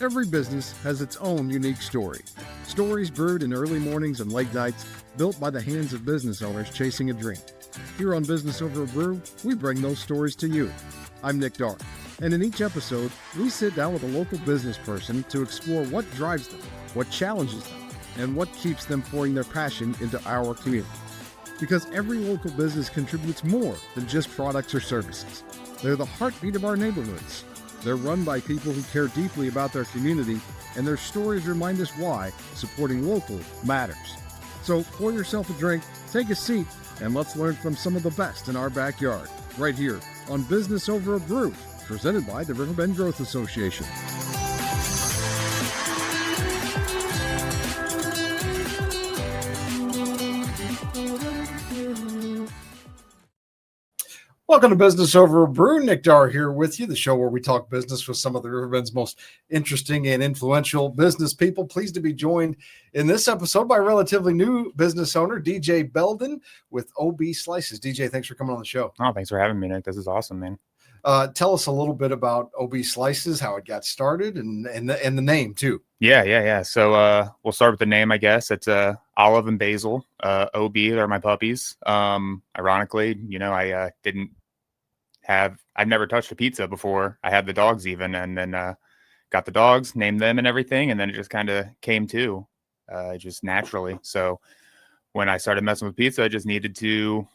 Every business has its own unique story. Stories brewed in early mornings and late nights, built by the hands of business owners chasing a dream. Here on Business Over a Brew, we bring those stories to you. I'm Nick Dark, and in each episode, we sit down with a local business person to explore what drives them, what challenges them, and what keeps them pouring their passion into our community. Because every local business contributes more than just products or services. They're the heartbeat of our neighborhoods. They're run by people who care deeply about their community, and their stories remind us why supporting local matters. So pour yourself a drink, take a seat, and let's learn from some of the best in our backyard, right here on Business Over a Brew, presented by the Riverbend Growth Association. Welcome to Business Over a Brew. Nick Dar here with you, the show where we talk business with some of the Riverbend's most interesting and influential business people. Pleased to be joined in this episode by a relatively new business owner, DJ Belden with OB Slices. DJ, thanks for coming on the show. Oh, thanks for having me, Nick. This is awesome, man. Tell us a little bit about OB Slices, how it got started, and the name too. Yeah. So we'll start with the name, I guess. It's Olive and Basil. OB, they're my puppies. Ironically, I've never touched a pizza before. I had the dogs even, and then got the dogs, named them and everything, and then it just kind of came to just naturally. So when I started messing with pizza, I just needed to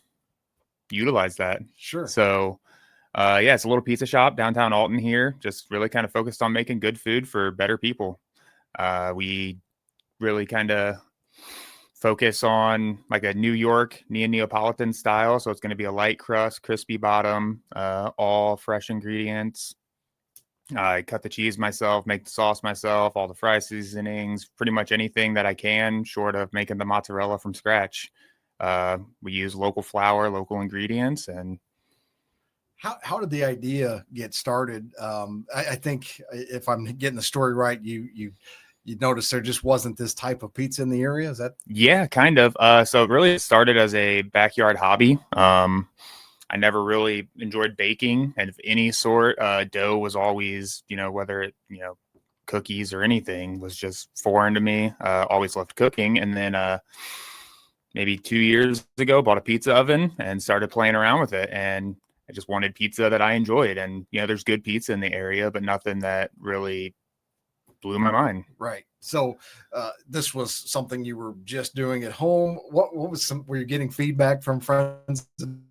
utilize that. Sure. So it's a little pizza shop downtown Alton here, just really kind of focused on making good food for better people. We really kind of focus on like a New York Neapolitan style. So it's going to be a light crust, crispy bottom, all fresh ingredients. I cut the cheese myself, make the sauce myself, all the fry seasonings, pretty much anything that I can, short of making the mozzarella from scratch. We use local flour, local ingredients. And how did the idea get started? I think if I'm getting the story right, you noticed there just wasn't this type of pizza in the area. Is that? Yeah, kind of. So it really started as a backyard hobby. I never really enjoyed baking and of any sort. Dough was always, whether it, cookies or anything was just foreign to me. Always loved cooking. And then maybe 2 years ago, bought a pizza oven and started playing around with it. And I just wanted pizza that I enjoyed. And, there's good pizza in the area, but nothing that really blew my mind. Right. So this was something you were just doing at home. What was were you getting feedback from friends and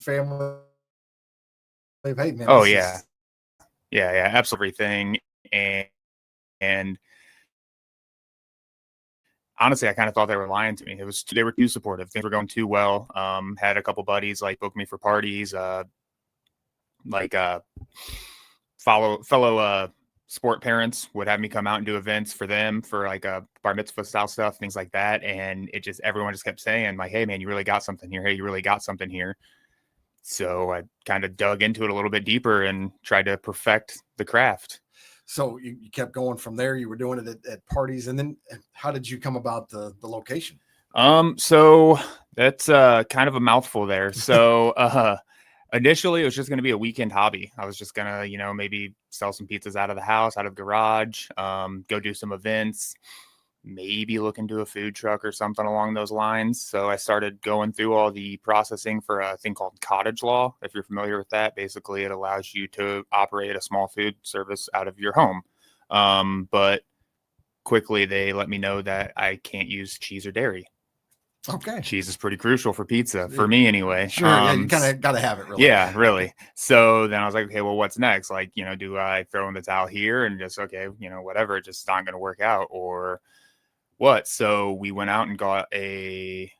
family? Hey, man. Oh, yeah. Yeah, absolutely. Everything. And honestly, I kind of thought they were lying to me. They were too supportive. Things were going too well. Had a couple buddies book me for parties, fellow sport parents would have me come out and do events for them for like a bar mitzvah style stuff, things like that. And everyone just kept saying like, hey man, you really got something here. Hey, you really got something here. So I kind of dug into it a little bit deeper and tried to perfect the craft. So you kept going from there. You were doing it at parties. And then how did you come about the location? So that's kind of a mouthful there. So initially, it was just going to be a weekend hobby. I was just going to, maybe sell some pizzas out of the house, out of the garage, go do some events, maybe look into a food truck or something along those lines. So I started going through all the processing for a thing called cottage law. If you're familiar with that, basically it allows you to operate a small food service out of your home. But quickly they let me know that I can't use cheese or dairy. Okay. Cheese is pretty crucial for pizza, for me anyway. Sure. Yeah, you kind of got to have it, really. Yeah, really. So then I was like, okay, well, what's next? Like, do I throw in the towel here and just, okay, whatever, it's just not going to work out or what? So we went out and got a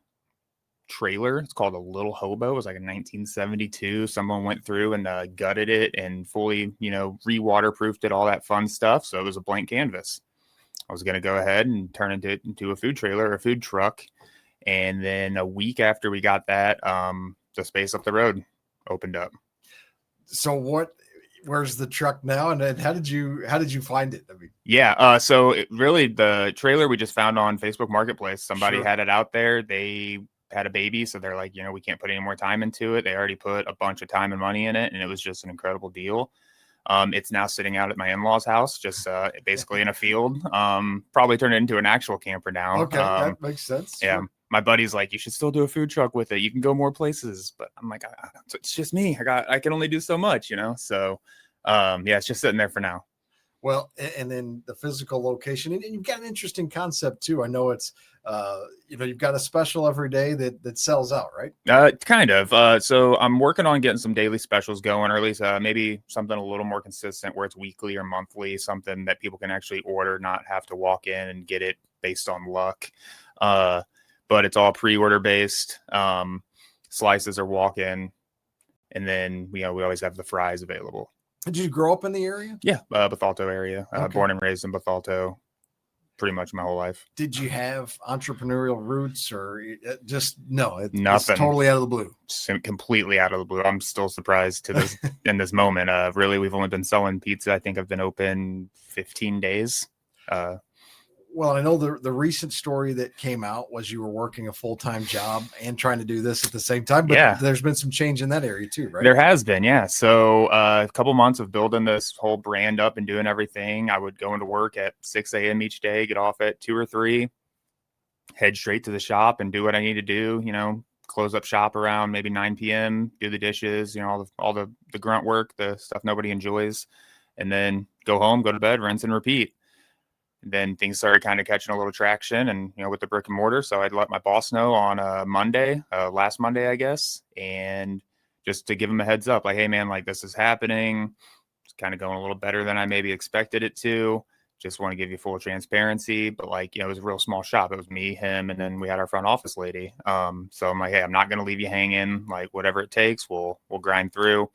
trailer. It's called a Little Hobo. It was like a 1972. Someone went through and gutted it and fully, re-waterproofed it, all that fun stuff. So it was a blank canvas. I was going to go ahead and turn it into a food trailer, a food truck. And then a week after we got that, the space up the road opened up. So where's the truck now? And how did you find it? So really the trailer we just found on Facebook Marketplace. Somebody had it out there. They had a baby. So they're like, we can't put any more time into it. They already put a bunch of time and money in it. And it was just an incredible deal. It's now sitting out at my in-laws' house, just basically in a field. Probably turn it into an actual camper now. Okay, that makes sense. Yeah. Sure. My buddy's like, you should still do a food truck with it. You can go more places. But I'm like, it's just me. I can only do so much, So, it's just sitting there for now. Well, and then the physical location, and you've got an interesting concept too. I know it's, you've got a special every day that sells out, right? Kind of. So I'm working on getting some daily specials going, or at least maybe something a little more consistent where it's weekly or monthly, something that people can actually order, not have to walk in and get it based on luck. But it's all pre-order based. Slices are walk-in, and then we always have the fries available. Did you grow up in the area? Yeah, Bethalto area. Okay. Born and raised in Bethalto, pretty much my whole life. Did you have entrepreneurial roots, or just no? Nothing. It's totally out of the blue. Completely out of the blue. I'm still surprised to this in this moment. Really, we've only been selling pizza. I think I've been open 15 days. Well, I know the recent story that came out was you were working a full-time job and trying to do this at the same time, but there's been some change in that area too, right? There has been, yeah. So a couple months of building this whole brand up and doing everything. I would go into work at 6 a.m. each day, get off at 2 or 3, head straight to the shop and do what I need to do, close up shop around maybe 9 p.m., do the dishes, all the grunt work, the stuff nobody enjoys, and then go home, go to bed, rinse and repeat. Then things started kind of catching a little traction and, with the brick and mortar. So I'd let my boss know on last Monday, I guess. And just to give him a heads up, like, hey man, like this is happening. It's kind of going a little better than I maybe expected it to. Just want to give you full transparency, but it was a real small shop. It was me, him, and then we had our front office lady. So I'm like, hey, I'm not going to leave you hanging, like whatever it takes, we'll grind through.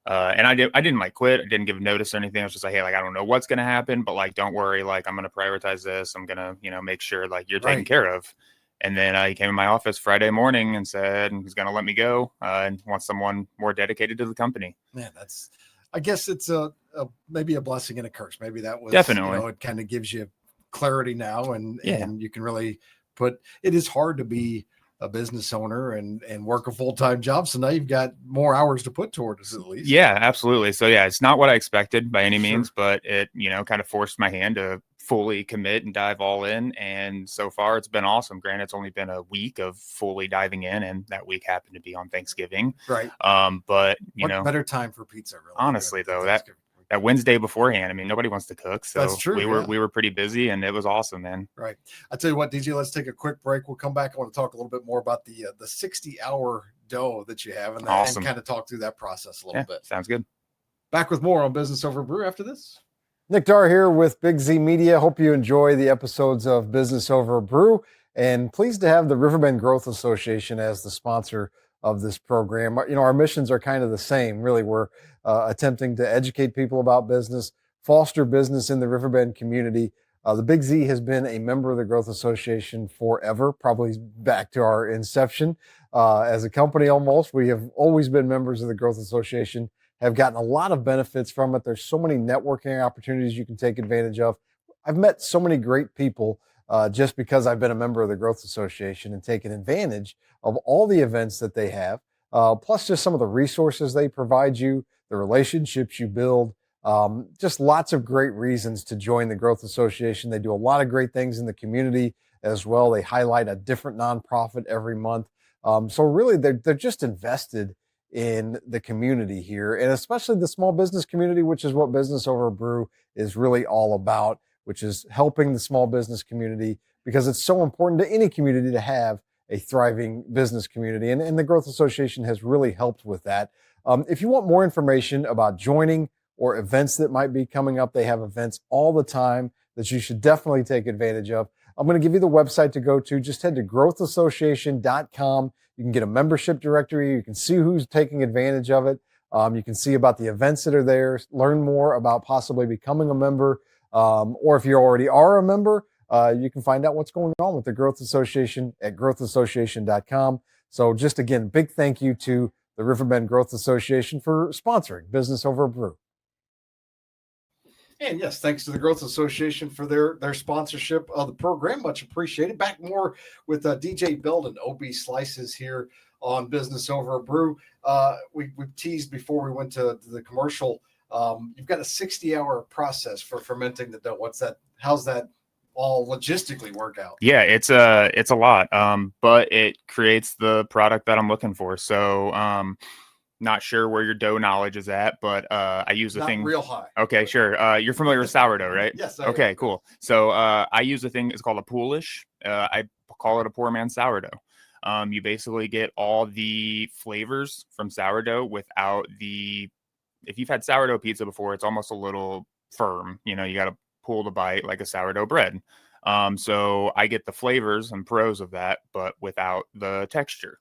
And I didn't quit. I didn't give notice or anything. I was just like, hey, I don't know what's going to happen, but don't worry. I'm going to prioritize this. I'm going to, make sure you're taken care of. And then he came in my office Friday morning and said he's going to let me go and wants someone more dedicated to the company. Man, I guess it's maybe a blessing and a curse. Maybe that was definitely, it kind of gives you clarity now and you can really it is hard to be a business owner and work a full-time job. So now you've got more hours to put toward us at least. Yeah, absolutely. So it's not what I expected by any means, but it, kind of forced my hand to fully commit and dive all in. And so far it's been awesome. Granted, it's only been a week of fully diving in, and that week happened to be on Thanksgiving. Right. But what better time for pizza, really? Honestly though, that Wednesday beforehand, I mean, nobody wants to cook. So that's true. We were pretty busy and it was awesome, man. Right. I tell you what, DJ, let's take a quick break. We'll come back. I want to talk a little bit more about the 60-hour dough that you have and kind of talk through that process a little bit. Sounds good. Back with more on Business Over Brew after this. Nick Dar here with Big Z Media. Hope you enjoy the episodes of Business Over Brew, and pleased to have the Riverbend Growth Association as the sponsor of this program. Our missions are kind of the same. Really, we're attempting to educate people about business, foster business in the Riverbend community. The Big Z has been a member of the Growth Association forever, probably back to our inception as a company almost. We have always been members of the Growth Association, have gotten a lot of benefits from it. There's so many networking opportunities you can take advantage of. I've met so many great people just because I've been a member of the Growth Association and taken advantage of all the events that they have, plus just some of the resources they provide you, the relationships you build, just lots of great reasons to join the Growth Association. They do a lot of great things in the community as well. They highlight a different nonprofit every month. So really, they're just invested in the community here, and especially the small business community, which is what Business Over Brew is really all about, which is helping the small business community, because it's so important to any community to have a thriving business community. And the Growth Association has really helped with that. If you want more information about joining or events that might be coming up, they have events all the time that you should definitely take advantage of. I'm going to give you the website to go to. Just head to growthassociation.com. You can get a membership directory. You can see who's taking advantage of it. You can see about the events that are there, learn more about possibly becoming a member. Or if you already are a member, you can find out what's going on with the Growth Association at growthassociation.com. So just again, big thank you to the Riverbend Growth Association for sponsoring Business Over Brew. And yes, thanks to the Growth Association for their sponsorship of the program. Much appreciated. Back more with DJ Belden, OB Slices here on Business Over Brew. We teased before we went to the commercial You've got a 60-hour process for fermenting the dough. How's that all logistically work out? Yeah, it's a lot. But it creates the product that I'm looking for. So, not sure where your dough knowledge is at, but I use the Not thing real high. Okay, sure. You're familiar with sourdough, right? Yes. Okay, cool. So I use a thing. It's called a poolish. I call it a poor man's sourdough. You basically get all the flavors from sourdough without the. If you've had sourdough pizza before, it's almost a little firm. You got to pull the bite like a sourdough bread. So I get the flavors and pros of that, but without the texture.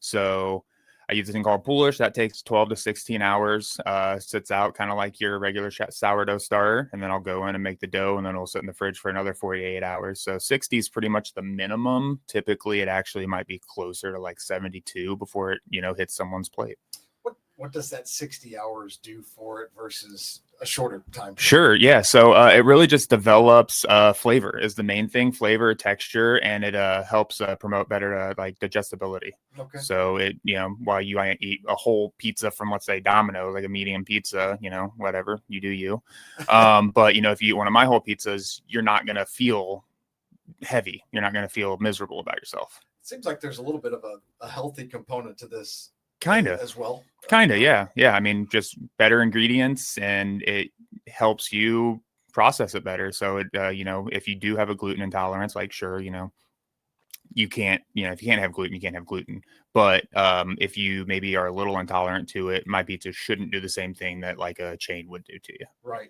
So I use a thing called poolish that takes 12 to 16 hours, sits out kind of like your regular sourdough starter. And then I'll go in and make the dough, and then it'll sit in the fridge for another 48 hours. So 60 is pretty much the minimum. Typically, it actually might be closer to like 72 before it, hits someone's plate. What does that 60 hours do for it versus a shorter time? Sure. Yeah. So it really just develops flavor is the main thing, flavor, texture, and it helps promote better like digestibility. Okay. So it, while you might eat a whole pizza from, let's say, Domino's, like a medium pizza, whatever, you do you. But, if you eat one of my whole pizzas, you're not going to feel heavy. You're not going to feel miserable about yourself. It seems like there's a little bit of a healthy component to this. Kind of as well. Kind of, yeah. I mean, just better ingredients, and it helps you process it better. So it, if you do have a gluten intolerance, like sure, you can't, if you can't have gluten, you can't have gluten. But if you maybe are a little intolerant to it, my pizza shouldn't do the same thing that like a chain would do to you. Right.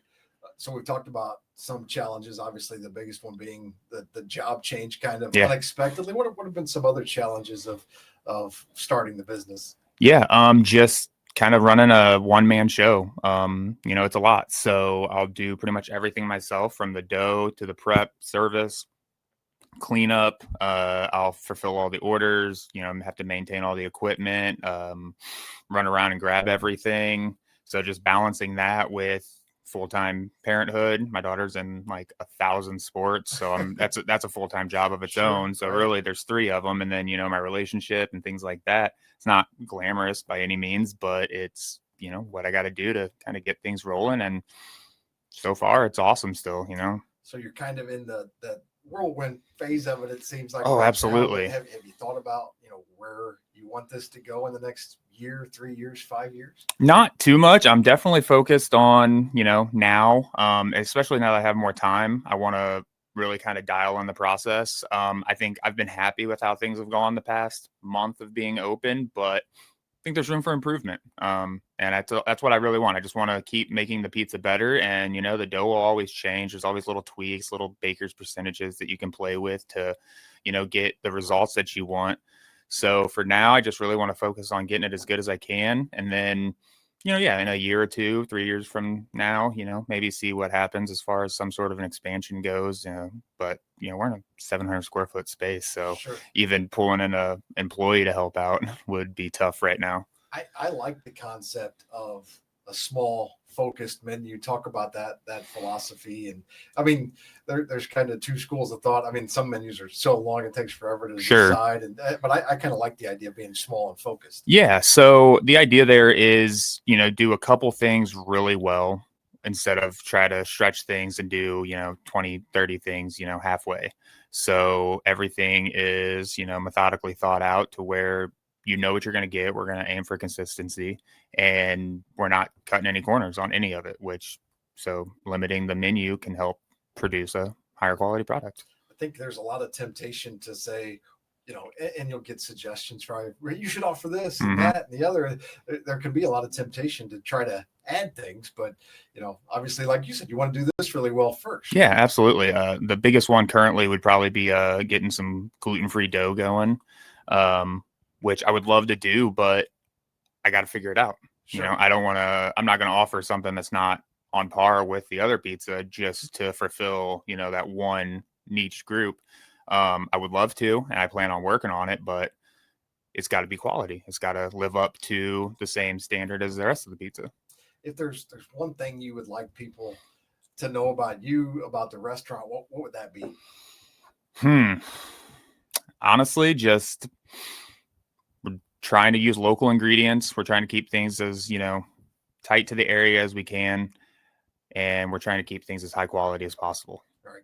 So we've talked about some challenges. Obviously, the biggest one being the job change, kind of unexpectedly. What have been some other challenges of starting the business? Yeah, just kind of running a one-man show. It's a lot. So I'll do pretty much everything myself, from the dough to the prep, service, cleanup. I'll fulfill all the orders, have to maintain all the equipment, run around and grab everything. So just balancing that with full-time parenthood. My daughter's in like 1,000 sports, so that's a full-time job of its own. So really there's 3 of them, and then my relationship and things like that. It's not glamorous by any means, but it's what I got to do to kind of get things rolling, and so far it's awesome still. So you're kind of in the whirlwind phase of it seems like. Oh, absolutely. Have you thought about where you want this to go in the next year, 3 years, 5 years? Not too much. I'm definitely focused on now, especially now that I have more time. I want to really kind of dial in the process. I think I've been happy with how things have gone the past month of being open, but I think there's room for improvement. And that's what I really want. I just want to keep making the pizza better. And, the dough will always change. There's always little tweaks, little baker's percentages that you can play with to, get the results that you want. So for now, I just really want to focus on getting it as good as I can. And then, in a year or 2, 3 years from now, maybe see what happens as far as some sort of an expansion goes. But, we're in a 700 square foot space. So even pulling in an employee to help out would be tough right now. I like the concept of a small focused menu. Talk about that philosophy. And I mean, there's kind of 2 schools of thought. I mean, some menus are so long it takes forever to decide, but I kind of like the idea of being small and focused. Yeah. So the idea there is, do a couple things really well instead of try to stretch things and do, 20, 30 things, halfway. So everything is, methodically thought out to where what you're going to get. We're going to aim for consistency, and we're not cutting any corners on any of it, so limiting the menu can help produce a higher quality product. I think there's a lot of temptation to say, and you'll get suggestions from, you should offer this and that and the other. There can be a lot of temptation to try to add things, but obviously, like you said, you want to do this really well first. Yeah, absolutely. The biggest one currently would probably be getting some gluten-free dough going, which I would love to do, but I got to figure it out. Sure. I'm not going to offer something that's not on par with the other pizza just to fulfill, that one niche group. I would love to, and I plan on working on it, but it's got to be quality. It's got to live up to the same standard as the rest of the pizza. If there's one thing you would like people to know about you, about the restaurant, what would that be? Honestly, just trying to use local ingredients. We're trying to keep things as, tight to the area as we can. And we're trying to keep things as high quality as possible. Right.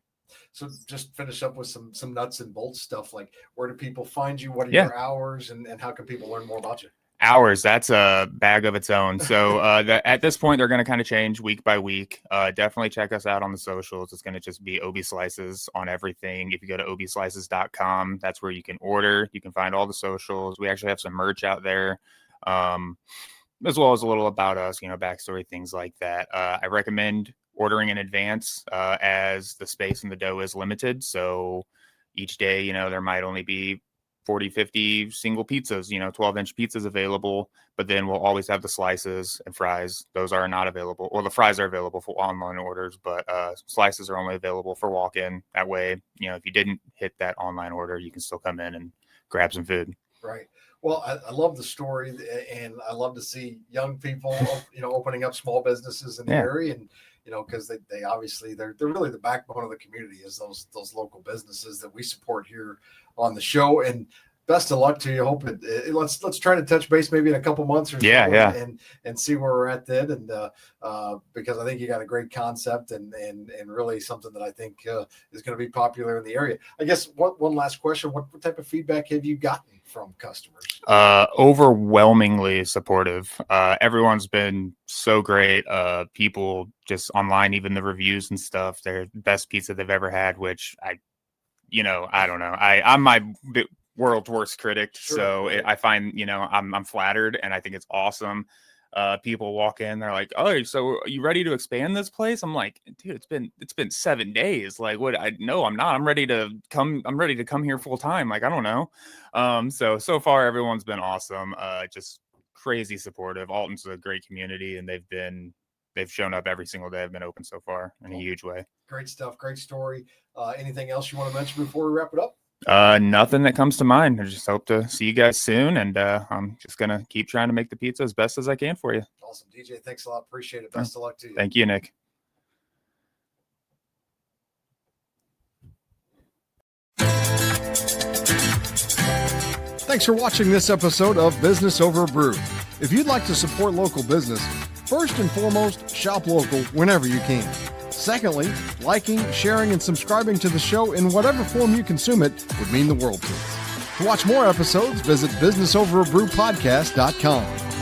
So just finish up with some nuts and bolts stuff. Like, where do people find you? What are Yeah. your hours, and how can people learn more about you? Hours, that's a bag of its own. So at this point, they're going to kind of change week by week. Definitely check us out on the socials. It's going to just be OB Slices on everything. If you go to obslices.com, that's where you can order. You can find all the socials. We actually have some merch out there, as well as a little about us, backstory, things like that. I recommend ordering in advance as the space in the dough is limited. So each day, there might only be 40, 50 single pizzas, 12-inch pizzas available, but then we'll always have the slices and fries. Those are not available. Well, the fries are available for online orders, but slices are only available for walk-in. That way, if you didn't hit that online order, you can still come in and grab some food. Right. Well, I love the story, and I love to see young people, opening up small businesses in the area, and because they obviously they're really the backbone of the community, is those local businesses that we support here on the show. And best of luck to you. Hope let's try to touch base maybe in a couple months or so, and see where we're at then. And because I think you got a great concept and really something that I think is going to be popular in the area. I guess one last question: what type of feedback have you gotten from customers? Overwhelmingly supportive. Everyone's been so great. People just online, even the reviews and stuff, they're the best pizza they've ever had, which I don't know. I'm my world's worst critic. Sure, So right. I find, I'm flattered, and I think it's awesome. People walk in, they're like, "Oh, so are you ready to expand this place?" I'm like, "Dude, it's been 7 days. Like, what? No, I'm not. I'm ready to come here full time. Like, I don't know." So far everyone's been awesome. Just crazy supportive. Alton's a great community, and they've shown up every single day I've been open so far in a huge way. Great stuff. Great story. Anything else you want to mention before we wrap it up? Nothing that comes to mind. I just hope to see you guys soon, and I'm just gonna keep trying to make the pizza as best as I can for you. Awesome, DJ. Thanks a lot. Appreciate it. Best of luck to you. Thank you, Nick. Thanks for watching this episode of Business Over Brew. If you'd like to support local business, first and foremost, shop local whenever you can. Secondly, liking, sharing, and subscribing to the show in whatever form you consume it would mean the world to us. To watch more episodes, visit businessoverbrewpodcast.com.